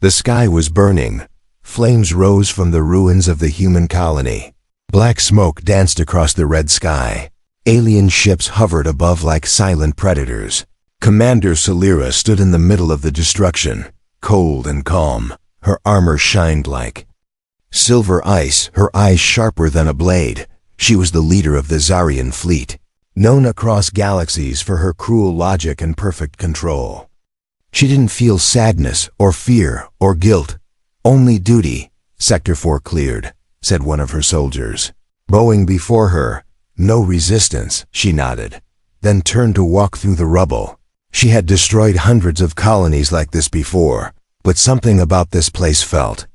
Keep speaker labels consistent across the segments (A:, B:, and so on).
A: The sky was burning. Flames rose from the ruins of the human colony. Black smoke danced across the red sky. Alien ships hovered above like silent predators. Commander Celira stood in the middle of the destruction, cold and calm. Her armor shined like silver ice, her eyes sharper than a blade. She was the leader of the Zarian fleet, known across galaxies for her cruel logic and perfect control. She didn't feel sadness or fear or guilt. Only duty. Sector 4 cleared, said one of her soldiers, bowing before her. No resistance, she nodded, then turned to walk through the rubble. She had destroyed hundreds of colonies like this before, but something about this place felt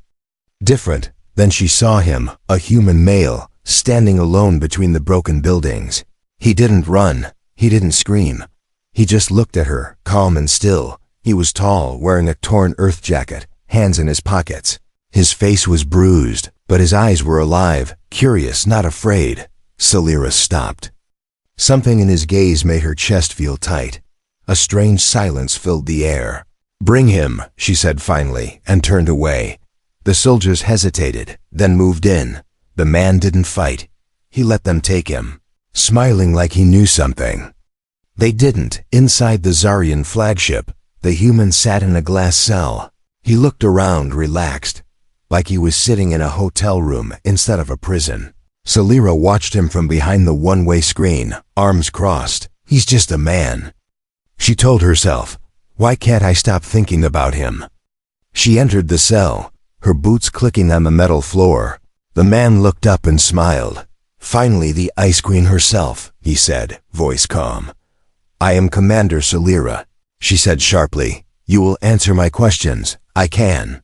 A: different. Then she saw him, a human male, standing alone between the broken buildings. He didn't run, he didn't scream. He just looked at her, calm and still. He was tall, wearing a torn earth jacket, hands in his pockets. His face was bruised, but his eyes were alive, curious, not afraid. Celira stopped. Something in his gaze made her chest feel tight. A strange silence filled the air. "Bring him," she said finally, and turned away. The soldiers hesitated, then moved in. The man didn't fight. He let them take him, smiling like he knew something. They didn't. Inside the Zarian flagship, the human sat in a glass cell. He looked around, relaxed, like he was sitting in a hotel room instead of a prison. Celira watched him from behind the one-way screen, arms crossed. He's just a man. She told herself, why can't I stop thinking about him? She entered the cell, her boots clicking on the metal floor. The man looked up and smiled. "Finally the Ice Queen herself," he said, voice calm. "I am Commander Celira," she said sharply. "You will answer my questions." "I can,"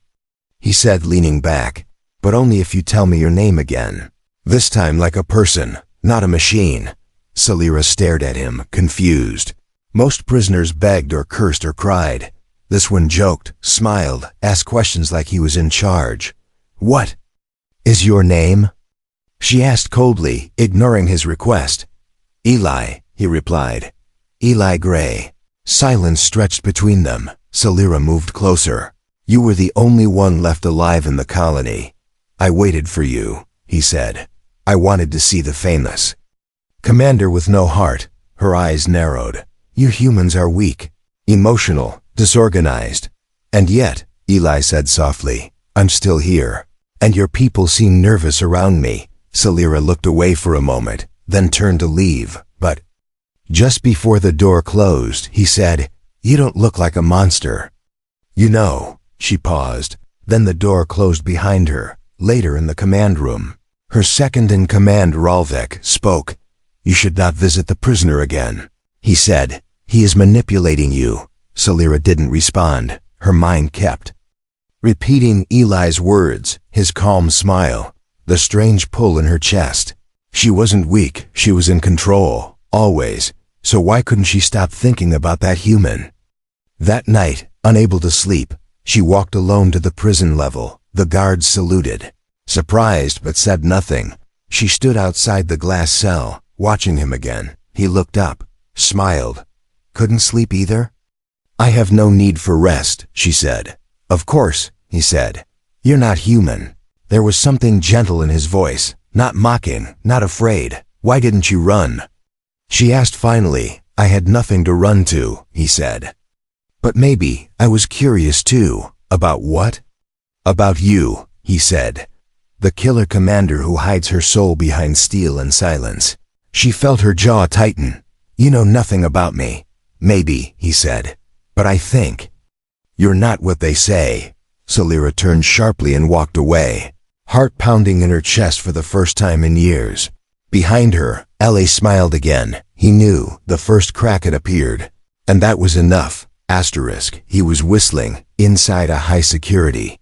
A: he said, leaning back, "but only if you tell me your name again. This time like a person, not a machine." Celira stared at him, confused. Most prisoners begged or cursed or cried. This one joked, smiled, asked questions like he was in charge. "What is your name?" she asked coldly, ignoring his request. "Eli," he replied. "Eli Gray." Silence stretched between them. Celira moved closer. "You were the only one left alive in the colony. I waited for you," he said. "I wanted to see the famous commander with no heart." Her eyes narrowed. "You humans are weak, emotional, disorganized. And yet," Eli said softly, "I'm still here. And your people seem nervous around me." Celira looked away for a moment, then turned to leave, but just before the door closed, he said, "You don't look like a monster." "You know," she paused. Then the door closed behind her. Later in the command room, her second-in-command Ralvik spoke. "You should not visit the prisoner again," he said. "He is manipulating you." Celira didn't respond. Her mind kept repeating Eli's words, his calm smile, the strange pull in her chest. She wasn't weak, she was in control, always. So why couldn't she stop thinking about that human? That night, unable to sleep, she walked alone to the prison level. The guards saluted, surprised but said nothing. She stood outside the glass cell, watching him again. He looked up, smiled. "Couldn't sleep either?" "I have no need for rest," she said. "Of course," he said. "You're not human." There was something gentle in his voice, not mocking, not afraid. "Why didn't you run?" she asked finally. "I had nothing to run to," he said. "But maybe I was curious too." "About what?" "About you," he said. "The killer commander who hides her soul behind steel and silence." She felt her jaw tighten. "You know nothing about me." "Maybe," he said. "But I think you're not what they say." Celira turned sharply and walked away, heart pounding in her chest for the first time in years. Behind her, Ellie smiled again. He knew the first crack had appeared. And that was enough. Asterisk. He was whistling, inside a high-security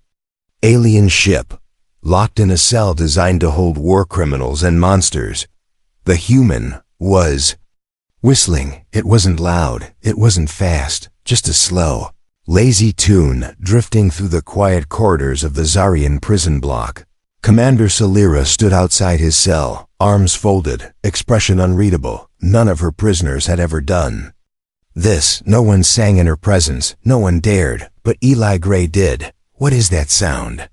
A: alien ship, locked in a cell designed to hold war criminals and monsters. The human was whistling. It wasn't loud, it wasn't fast, just a slow, lazy tune drifting through the quiet corridors of the Zarian prison block. Commander Celira stood outside his cell, arms folded, expression unreadable. None of her prisoners had ever done this. No one sang in her presence, no one dared, but Eli Gray did. "What is that sound?"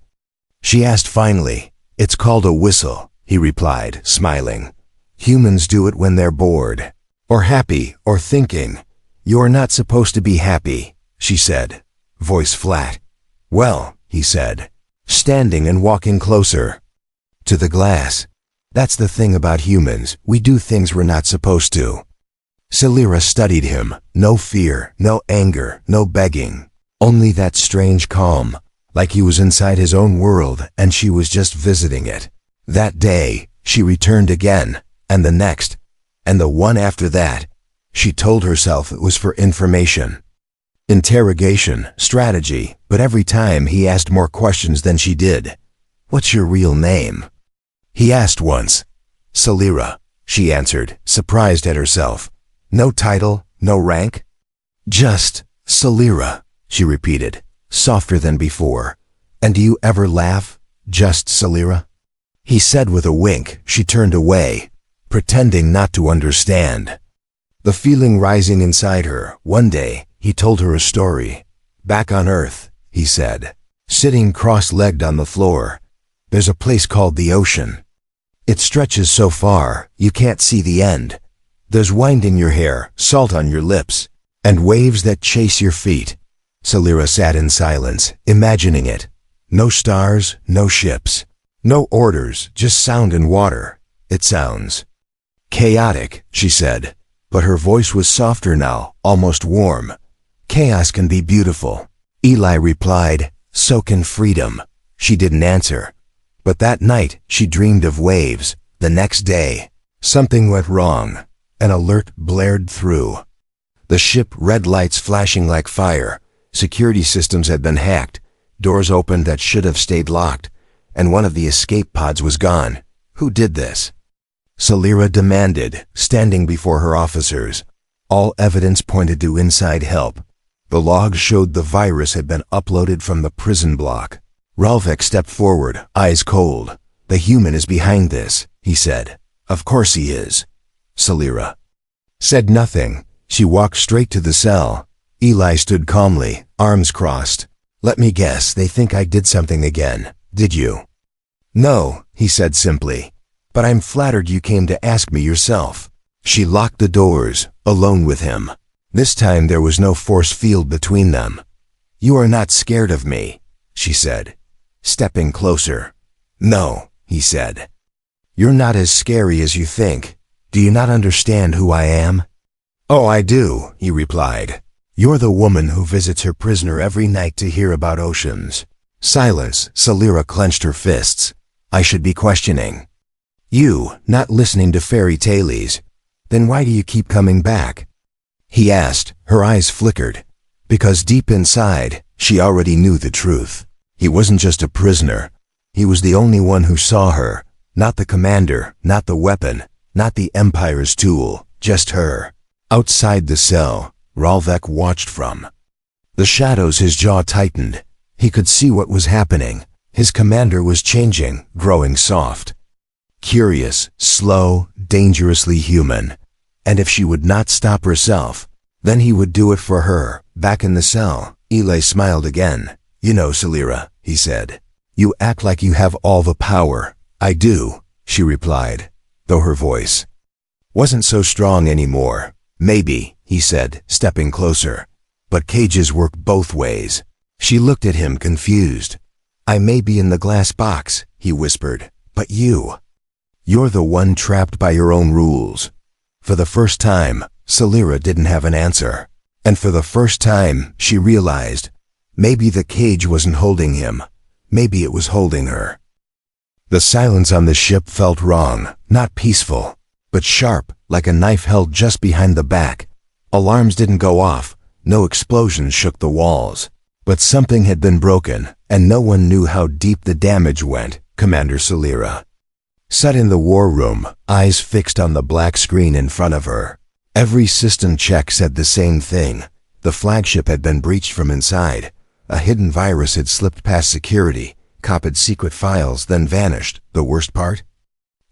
A: She asked finally. "It's called a whistle," he replied, smiling. "Humans do it when they're bored, or happy, or thinking." "You're not supposed to be happy," she said, voice flat. "Well," he said, standing and walking closer to the glass. "That's the thing about humans, we do things we're not supposed to." Celira studied him. No fear, no anger, no begging. Only that strange calm, like he was inside his own world and she was just visiting it. That day, she returned again, and the next, and the one after that. She told herself it was for information, interrogation, strategy, but every time he asked more questions than she did. "What's your real name?" he asked once. "Celira," she answered, surprised at herself. "No title, no rank?" "Just Celira," she repeated, softer than before. "And do you ever laugh? Just Celira?" He said with a wink. She turned away, pretending not to understand. The feeling rising inside her. One day, he told her a story. "Back on Earth," he said, sitting cross-legged on the floor, "there's a place called the ocean. It stretches so far, you can't see the end. There's wind in your hair, salt on your lips, and waves that chase your feet." Celira sat in silence, imagining it. No stars, no ships, no orders, just sound and water. "It sounds chaotic," she said, but her voice was softer now, almost warm. "Chaos can be beautiful," Eli replied. "So can freedom." She didn't answer. But that night, she dreamed of waves. The next day, something went wrong. An alert blared through the ship, red lights flashing like fire. Security systems had been hacked, doors opened that should have stayed locked, and one of the escape pods was gone. Who did this? Celira demanded, standing before her officers. All evidence pointed to inside help. The logs showed the virus had been uploaded from the prison block. Ralvek stepped forward, eyes cold. "The human is behind this," he said. "Of course he is." Celira said nothing. She walked straight to the cell. Eli stood calmly, arms crossed. "Let me guess, they think I did something again. Did you?" "No," he said simply. "But I'm flattered you came to ask me yourself." She locked the doors, alone with him. This time there was no force field between them. "You are not scared of me," she said, stepping closer. "No," he said. "You're not as scary as you think. Do you not understand who I am?" "Oh, I do," he replied. "You're the woman who visits her prisoner every night to hear about oceans." Silence. Celira clenched her fists. "I should be questioning you, not listening to fairy tales. Then why do you keep coming back?" he asked. Her eyes flickered. Because deep inside, she already knew the truth. He wasn't just a prisoner. He was the only one who saw her. Not the commander, not the weapon, not the Empire's tool, just her. Outside the cell, Ralvek watched from the shadows. His jaw tightened. He could see what was happening. His commander was changing, growing soft. Curious, slow, dangerously human. And if she would not stop herself, then he would do it for her. Back in the cell, Eli smiled again. "You know, Celira," he said, "you act like you have all the power." "I do," she replied, though her voice wasn't so strong anymore. "Maybe," he said, stepping closer. "But cages work both ways." She looked at him confused. "I may be in the glass box," he whispered, "but you're the one trapped by your own rules." For the first time, Celira didn't have an answer. And for the first time, she realized, maybe the cage wasn't holding him. Maybe it was holding her. The silence on the ship felt wrong, not peaceful, but sharp, like a knife held just behind the back. Alarms didn't go off, no explosions shook the walls. But something had been broken, and no one knew how deep the damage went. Commander Celira sat in the war room, eyes fixed on the black screen in front of her. Every system check said the same thing. The flagship had been breached from inside. A hidden virus had slipped past security, copied secret files, then vanished. The worst part?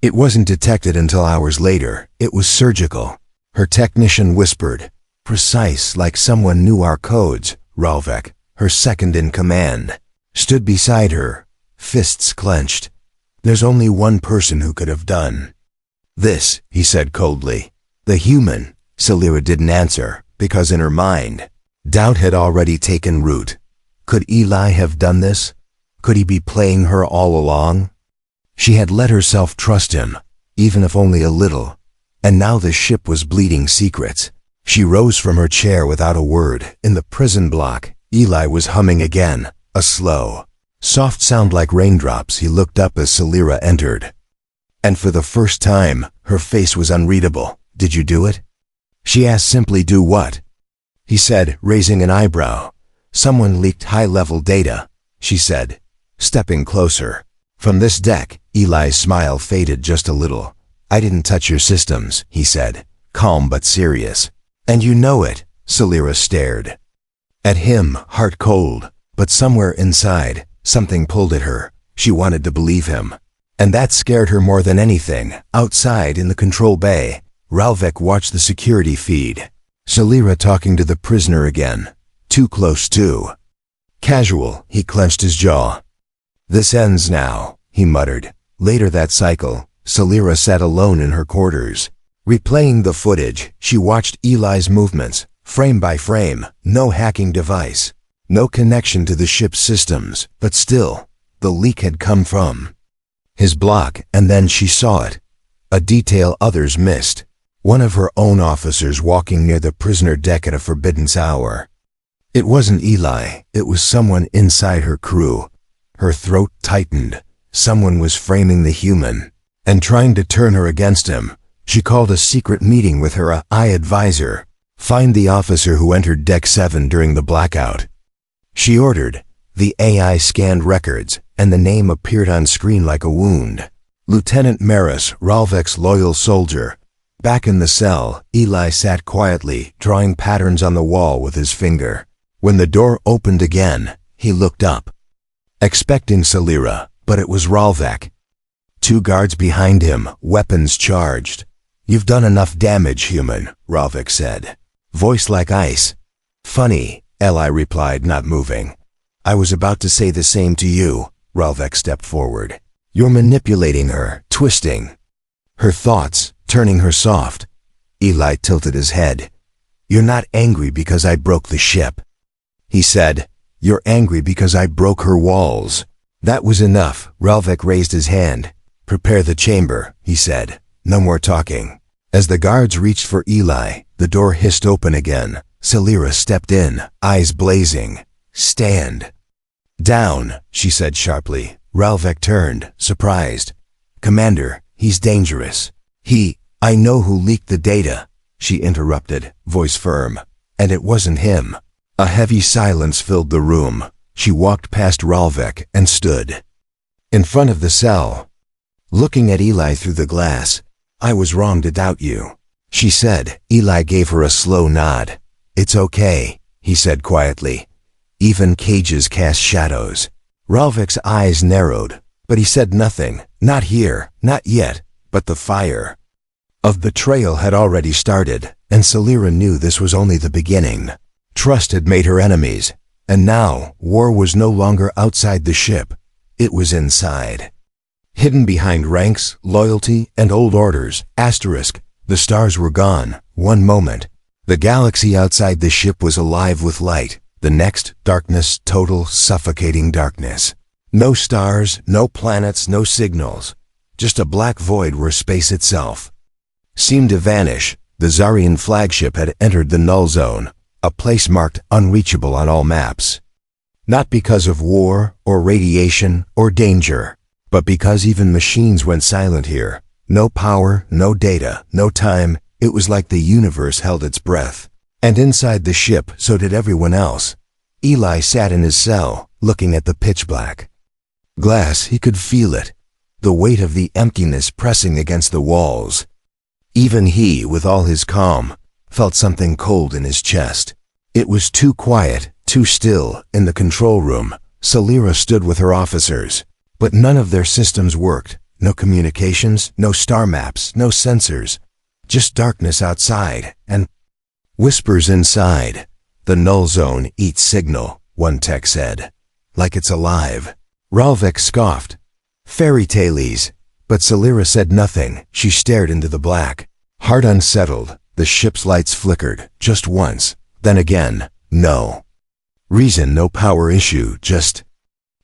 A: It wasn't detected until hours later. It was surgical. Her technician whispered, "Precise, like someone knew our codes." Ralvek, her second in command, stood beside her, fists clenched. There's only one person who could have done this, he said coldly. The human. Celira didn't answer, because in her mind, doubt had already taken root. Could Eli have done this? Could he be playing her all along? She had let herself trust him, even if only a little, and now the ship was bleeding secrets. She rose from her chair without a word. In the prison block, Eli was humming again, a slow, soft sound like raindrops. He looked up as Celira entered. And for the first time, her face was unreadable. Did you do it? She asked simply, do what? He said, raising an eyebrow. Someone leaked high-level data, she said, stepping closer. From this deck, Eli's smile faded just a little. I didn't touch your systems, he said, calm but serious. And you know it, Celira stared at him, heart cold, but somewhere inside, something pulled at her. She wanted to believe him. And that scared her more than anything. Outside in the control bay, Ralvek watched the security feed. Celira talking to the prisoner again. Too close too. Casual, he clenched his jaw. This ends now, he muttered. Later that cycle, Celira sat alone in her quarters. Replaying the footage, she watched Eli's movements, frame by frame. No hacking device, no connection to the ship's systems, but still, the leak had come from his block, and then she saw it. A detail others missed. One of her own officers walking near the prisoner deck at a forbidden hour. It wasn't Eli, it was someone inside her crew. Her throat tightened. Someone was framing the human and trying to turn her against him. She called a secret meeting with her AI advisor. Find the officer who entered Deck 7 during the blackout. She ordered. The AI scanned records, and the name appeared on screen like a wound. Lieutenant Maris, Ralvek's loyal soldier. Back in the cell, Eli sat quietly, drawing patterns on the wall with his finger. When the door opened again, he looked up, expecting Celira, but it was Ralvek. 2 guards behind him, weapons charged. You've done enough damage, human, Ralvek said. Voice like ice. Funny, Eli replied, not moving. I was about to say the same to you, Ralvek stepped forward. You're manipulating her, twisting her thoughts, turning her soft. Eli tilted his head. You're not angry because I broke the ship, he said. You're angry because I broke her walls. That was enough. Ralvek raised his hand. Prepare the chamber, he said. No more talking. As the guards reached for Eli, the door hissed open again. Celira stepped in, eyes blazing. Stand down, she said sharply. Ralvek turned, surprised. Commander, he's dangerous. I know who leaked the data, she interrupted, voice firm. And it wasn't him. A heavy silence filled the room. She walked past Ralvek and stood in front of the cell, looking at Eli through the glass. I was wrong to doubt you, she said. Eli gave her a slow nod. It's okay, he said quietly. Even cages cast shadows. Ralvek's eyes narrowed, but he said nothing. Not here, not yet, but the fire of betrayal had already started, and Celira knew this was only the beginning. Trust had made her enemies, and now war was no longer outside the ship. It was inside. Hidden behind ranks, loyalty, and old orders. Asterisk. The stars were gone. One moment, the galaxy outside the ship was alive with light. The next, darkness, total, suffocating darkness. No stars, no planets, no signals. Just a black void where space itself seemed to vanish. The Zarian flagship had entered the null zone, a place marked unreachable on all maps. Not because of war, or radiation, or danger, but because even machines went silent here. No power, no data, no time. It was like the universe held its breath. And inside the ship, so did everyone else. Eli sat in his cell, looking at the pitch black glass. He could feel it, the weight of the emptiness pressing against the walls. Even he, with all his calm, felt something cold in his chest. It was too quiet, too still. In the control room, Celira stood with her officers, but none of their systems worked. No communications, no star maps, no sensors. Just darkness outside, and whispers inside. The null zone eats signal, one tech said. like it's alive. Ralvek scoffed. Fairy tales. But Celira said nothing. She stared into the black. Heart unsettled, the ship's lights flickered, just once. Then again, no. Reason, no power issue, just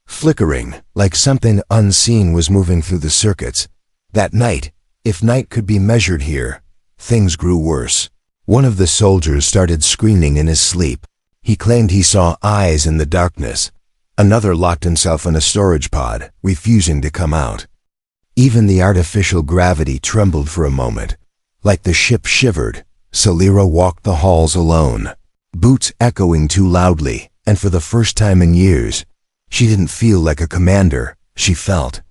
A: flickering, like something unseen was moving through the circuits. That night, if night could be measured here, things grew worse. One of the soldiers started screaming in his sleep. He claimed he saw eyes in the darkness. Another locked himself in a storage pod, refusing to come out. Even the artificial gravity trembled for a moment. Like the ship shivered, Celira walked the halls alone, boots echoing too loudly, and for the first time in years, she didn't feel like a commander, she felt.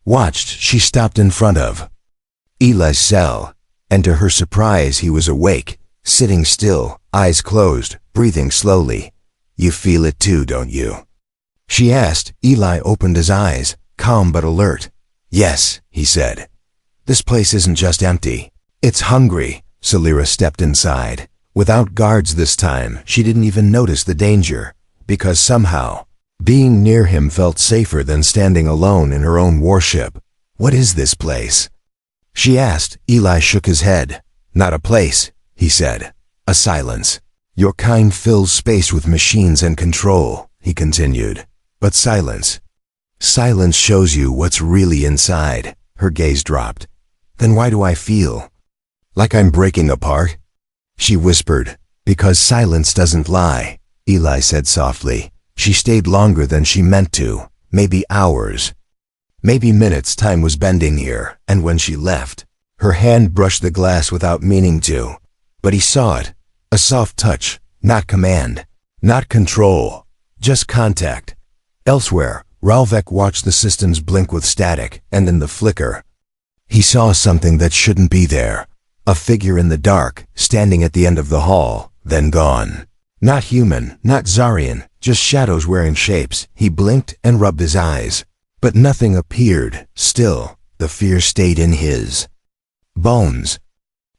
A: Watched, she stopped in front of Eli's cell, and to her surprise he was awake, sitting still, eyes closed, breathing slowly. You feel it too, don't you? She asked. Eli opened his eyes, calm but alert. Yes, he said. This place isn't just empty. It's hungry. Celira stepped inside. Without guards this time, she didn't even notice the danger, because somehow, being near him felt safer than standing alone in her own warship. What is this place? She asked. Eli shook his head. Not a place, he said. A silence. Your kind fills space with machines and control, he continued. But silence. Silence shows you what's really inside. Her gaze dropped. Then why do I feel like I'm breaking apart? She whispered. Because silence doesn't lie, Eli said softly. She stayed longer than she meant to. Maybe hours. Maybe minutes. Time was bending here, and when she left, her hand brushed the glass without meaning to. But he saw it. A soft touch, not command, not control, just contact. Elsewhere, Ralvek watched the systems blink with static, and in the flicker, he saw something that shouldn't be there. A figure in the dark, standing at the end of the hall, then gone. Not human, not Zarian, just shadows wearing shapes. He blinked and rubbed his eyes. But nothing appeared. Still, the fear stayed in his bones.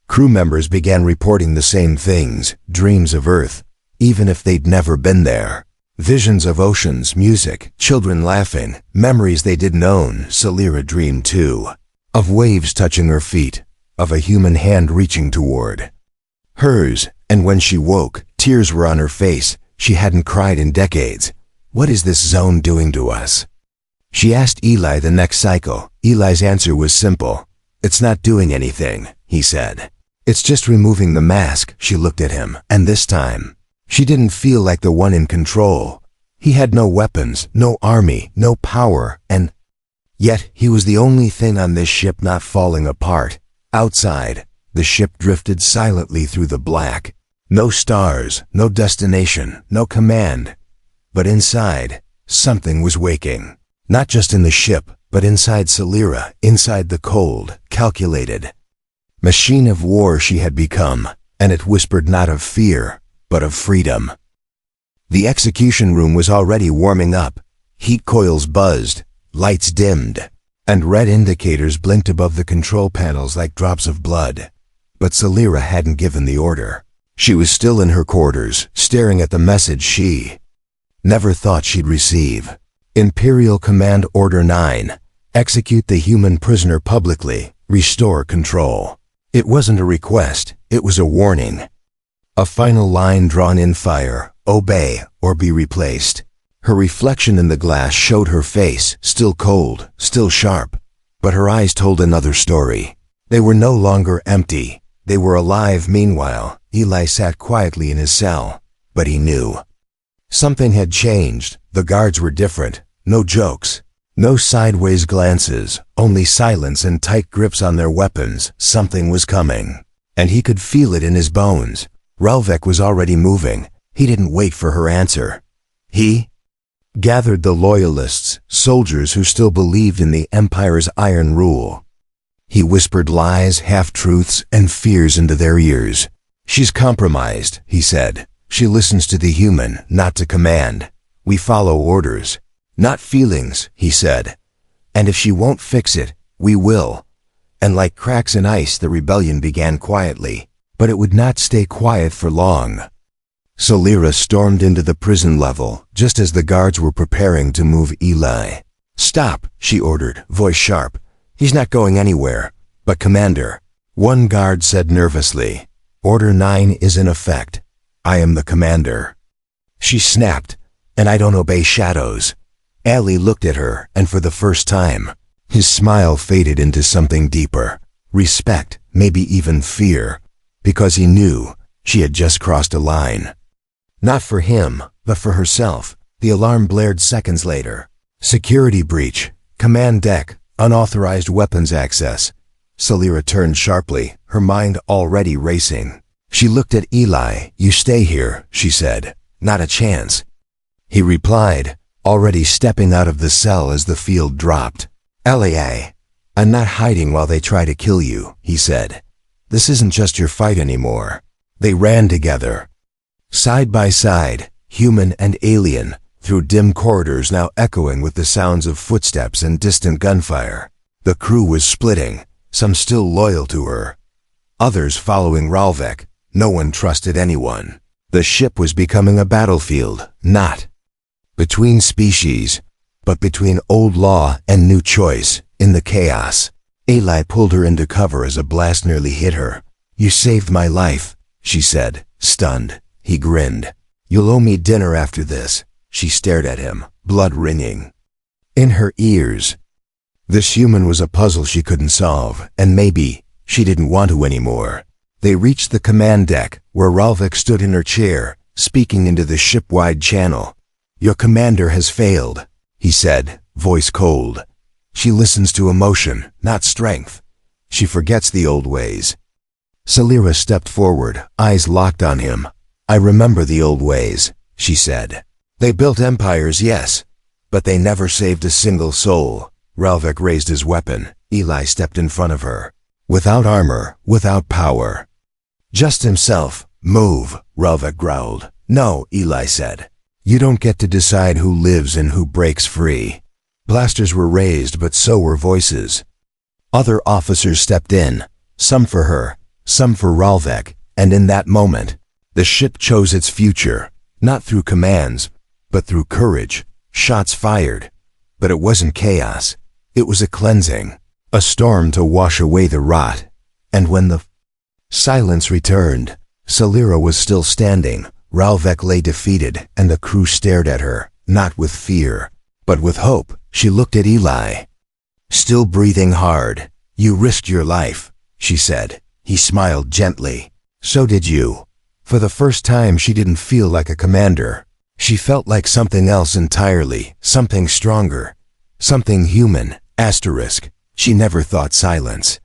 A: Crew members began reporting the same things, dreams of Earth, even if they'd never been there. Visions of oceans, music, children laughing, memories they didn't own. Celira dreamed too. Of waves touching her feet, of a human hand reaching toward hers, and when she woke, tears were on her face. She hadn't cried in decades. What is this zone doing to us? She asked Eli the next cycle. Eli's answer was simple. It's not doing anything, he said. It's just removing the mask. She looked at him, and this time, she didn't feel like the one in control. He had no weapons, no army, no power, and yet he was the only thing on this ship not falling apart. Outside, the ship drifted silently through the black. No stars, no destination, no command. But inside, something was waking. Not just in the ship, but inside Celira, inside the cold, calculated machine of war she had become, and it whispered not of fear, but of freedom. The execution room was already warming up. Heat coils buzzed, lights dimmed, and red indicators blinked above the control panels like drops of blood. But Celira hadn't given the order. She was still in her quarters, staring at the message she never thought she'd receive. Imperial Command Order 9. Execute the human prisoner publicly. Restore control. It wasn't a request, it was a warning. A final line drawn in fire. Obey or be replaced. Her reflection in the glass showed her face, still cold, still sharp. But her eyes told another story. They were no longer empty. They were alive. Meanwhile, Eli sat quietly in his cell. But he knew something had changed. The guards were different. No jokes. No sideways glances. Only silence and tight grips on their weapons. Something was coming. And he could feel it in his bones. Ralvek was already moving. He didn't wait for her answer. He gathered the loyalists, soldiers who still believed in the Empire's iron rule. He whispered lies, half-truths, and fears into their ears. She's compromised, he said. She listens to the human, not to command. We follow orders, not feelings, he said. And if she won't fix it, we will. And like cracks in ice, the rebellion began quietly. But it would not stay quiet for long. Salira stormed into the prison level just as the guards were preparing to move Eli. "Stop," she ordered, voice sharp. "He's not going anywhere." "But Commander," one guard said nervously, "Order 9 is in effect. I am the commander." She snapped, "And I don't obey shadows." Ali looked at her, and for the first time, his smile faded into something deeper. Respect, maybe even fear, because he knew she had just crossed a line. Not for him, but for herself. The alarm blared seconds later. "Security breach. Command deck. Unauthorized weapons access." Salira turned sharply, her mind already racing. She looked at Eli. "You stay here," she said. "Not a chance." He replied, already stepping out of the cell as the field dropped. "Elia, I'm not hiding while they try to kill you," he said. "This isn't just your fight anymore." They ran together, side by side, human and alien, through dim corridors now echoing with the sounds of footsteps and distant gunfire. The crew was splitting, some still loyal to her, others following Ralvek. No one trusted anyone. The ship was becoming a battlefield, not between species, but between old law and new choice. In the chaos, Eli pulled her into cover as a blast nearly hit her. "You saved my life," she said, stunned. He grinned. "You'll owe me dinner after this." She stared at him, blood ringing in her ears. This human was a puzzle she couldn't solve, and maybe she didn't want to anymore. They reached the command deck, where Ralvek stood in her chair, speaking into the ship-wide channel. "Your commander has failed," he said, voice cold. "She listens to emotion, not strength. She forgets the old ways." Salira stepped forward, eyes locked on him. "I remember the old ways," she said. "They built empires, yes, but they never saved a single soul." Ralvek raised his weapon. Eli stepped in front of her. Without armor, without power. "Just himself." "Move," Ralvek growled. "No," Eli said. "You don't get to decide who lives and who breaks free." Blasters were raised, but so were voices. Other officers stepped in, some for her, some for Ralvek, and in that moment, the ship chose its future, not through commands, but through courage. Shots fired. But it wasn't chaos. It was a cleansing, a storm to wash away the rot. And when the silence returned, Salira was still standing. Ralvek lay defeated, and the crew stared at her, not with fear, but with hope. She looked at Eli, still breathing hard. "You risked your life," she said. He smiled gently. "So did you." For the first time, she didn't feel like a commander. She felt like something else entirely, something stronger, something human. Asterisk. She never thought silence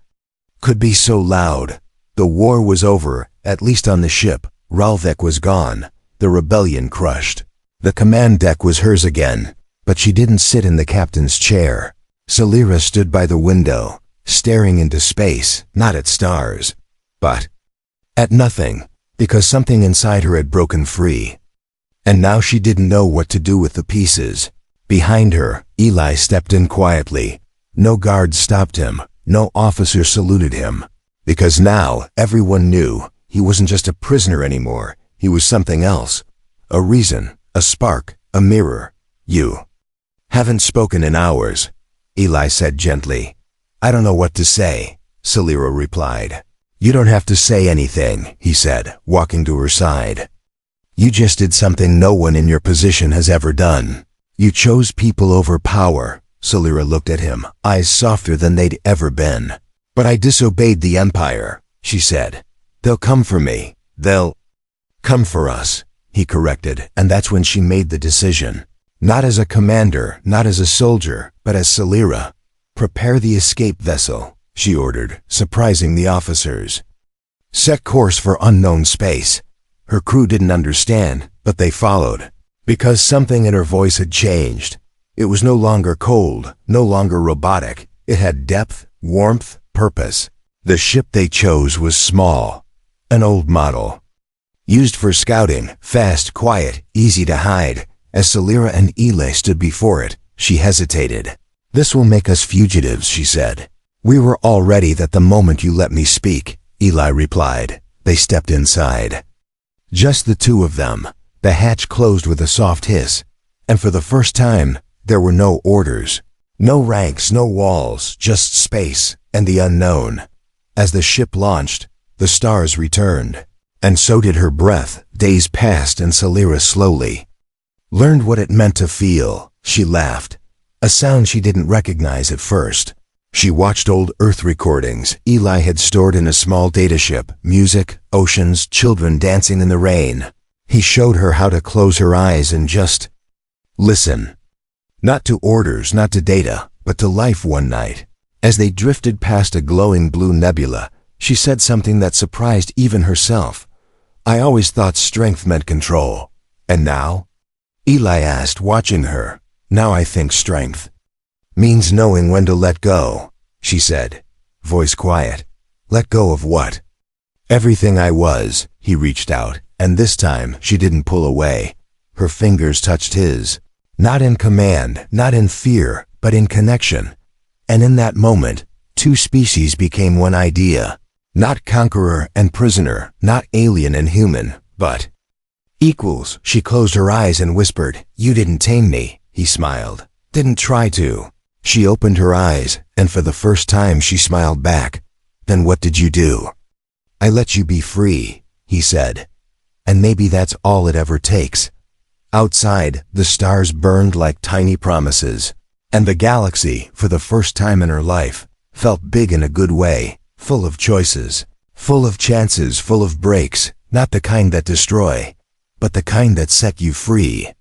A: could be so loud. The war was over, at least on the ship. Ralvek was gone, the rebellion crushed. The command deck was hers again, but she didn't sit in the captain's chair. Salira stood by the window, staring into space, not at stars, but at nothing, because something inside her had broken free. And now she didn't know what to do with the pieces. Behind her, Eli stepped in quietly. No guard stopped him, no officer saluted him, because now everyone knew he wasn't just a prisoner anymore. He was something else. A reason, a spark, a mirror. "You haven't spoken in hours," Eli said gently. "I don't know what to say," Salira replied. "You don't have to say anything," he said, walking to her side. "You just did something no one in your position has ever done. You chose people over power." Salira looked at him, eyes softer than they'd ever been. "But I disobeyed the Empire," she said. "They'll come for me. They'll come for us," he corrected, and that's when she made the decision. Not as a commander, not as a soldier, but as Salira. "Prepare the escape vessel," she ordered, surprising the officers. "Set course for unknown space." Her crew didn't understand, but they followed, because something in her voice had changed. It was no longer cold, no longer robotic. It had depth, warmth, purpose. The ship they chose was small, an old model, used for scouting, fast, quiet, easy to hide. As Salira and Eli stood before it, she hesitated. "This will make us fugitives," she said. "We were all ready that the moment you let me speak," Eli replied. They stepped inside. Just the two of them. The hatch closed with a soft hiss, and for the first time, there were no orders. No ranks, no walls, just space and the unknown. As the ship launched, the stars returned, and so did her breath. Days passed and Celira slowly learned what it meant to feel. She laughed, a sound she didn't recognize at first. She watched old Earth recordings Eli had stored in a small dataship, music, oceans, children dancing in the rain. He showed her how to close her eyes and just listen. Not to orders, not to data, but to life. One night, as they drifted past a glowing blue nebula, she said something that surprised even herself. "I always thought strength meant control. And now?" Eli asked, watching her. "Now I think strength means knowing when to let go," she said, voice quiet. "Let go of what?" "Everything I was." He reached out, and this time she didn't pull away. Her fingers touched his. Not in command, not in fear, but in connection. And in that moment, two species became one idea. Not conqueror and prisoner, not alien and human, but equals. She closed her eyes and whispered, "You didn't tame me." He smiled. "Didn't try to." She opened her eyes, and for the first time she smiled back. "Then what did you do?" "I let you be free," he said. "And maybe that's all it ever takes." Outside, the stars burned like tiny promises, and the galaxy, for the first time in her life, felt big in a good way, full of choices, full of chances, full of breaks, not the kind that destroy, but the kind that set you free.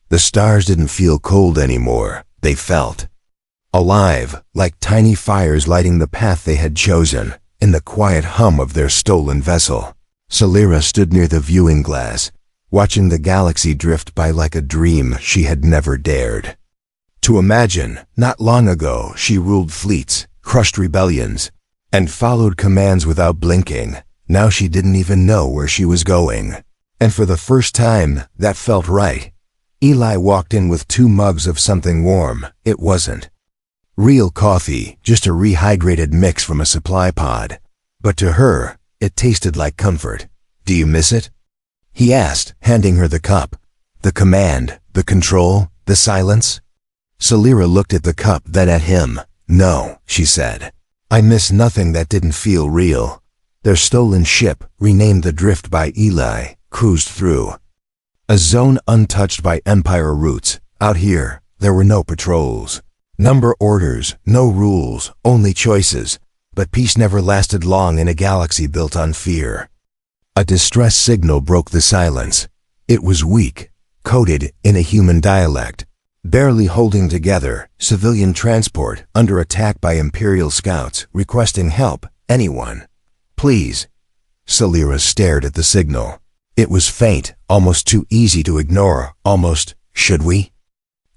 A: The stars didn't feel cold anymore. They felt alive, like tiny fires lighting the path they had chosen, in the quiet hum of their stolen vessel. Celira stood near the viewing glass, watching the galaxy drift by like a dream she had never dared to imagine. Not long ago, she ruled fleets, crushed rebellions, and followed commands without blinking. Now she didn't even know where she was going. And for the first time, that felt right. Eli walked in with 2 mugs of something warm. It wasn't real coffee, just a rehydrated mix from a supply pod. But to her, it tasted like comfort. "Do you miss it?" he asked, handing her the cup. "The command, the control, the silence?" Celira looked at the cup, then at him. "No," she said. "I miss nothing that didn't feel real." Their stolen ship, renamed the Drift by Eli, cruised through a zone untouched by Empire roots. Out here, there were no patrols, number orders, no rules, only choices. But peace never lasted long in a galaxy built on fear. A distress signal broke the silence. It was weak, coded in a human dialect, barely holding together. Civilian transport under attack by Imperial scouts, requesting help. Anyone, please. Celira stared at the signal. It was faint, almost too easy to ignore, almost, "Should we?"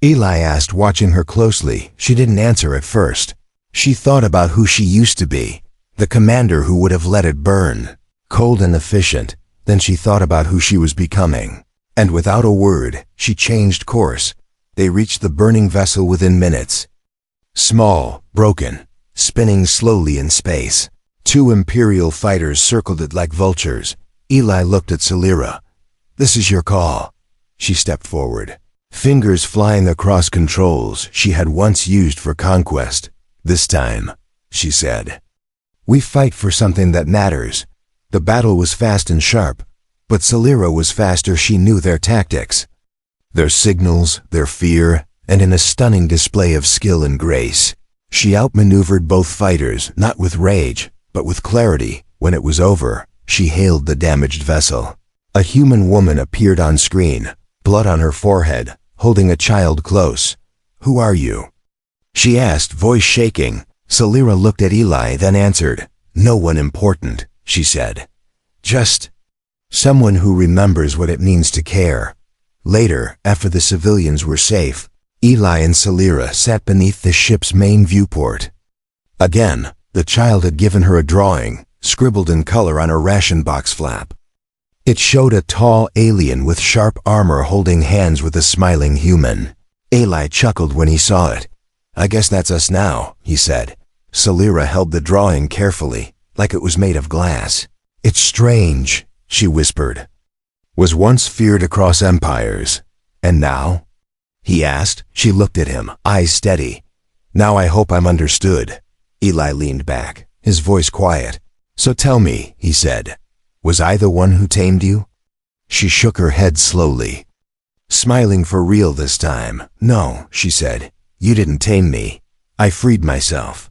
A: Eli asked, watching her closely. She didn't answer at first. She thought about who she used to be, the commander who would have let it burn, cold and efficient. Then she thought about who she was becoming. And without a word, she changed course. They reached the burning vessel within minutes. Small, broken, spinning slowly in space. 2 Imperial fighters circled it like vultures. Eli looked at Celira. "This is your call." She stepped forward, fingers flying across controls she had once used for conquest. "This time," she said, "we fight for something that matters." The battle was fast and sharp, but Celira was faster. She knew their tactics, their signals, their fear, and in a stunning display of skill and grace, she outmaneuvered both fighters, not with rage, but with clarity. When it was over, she hailed the damaged vessel. A human woman appeared on screen, blood on her forehead, holding a child close. "Who are you?" she asked, voice shaking. Celira looked at Eli, then answered. "No one important," she said. "Just someone who remembers what it means to care." Later, after the civilians were safe, Eli and Celira sat beneath the ship's main viewport. Again, the child had given her a drawing, scribbled in color on a ration box flap. It showed a tall alien with sharp armor holding hands with a smiling human. Eli chuckled when he saw it. "I guess that's us now," he said. Celira held the drawing carefully, like it was made of glass. "It's strange," she whispered. was once feared across empires. And now? He asked. She looked at him, eyes steady. Now I hope I'm understood. Eli leaned back, his voice quiet. So tell me, he said, was I the one who tamed you? She shook her head slowly, smiling for real this time. No, she said, you didn't tame me. I freed myself.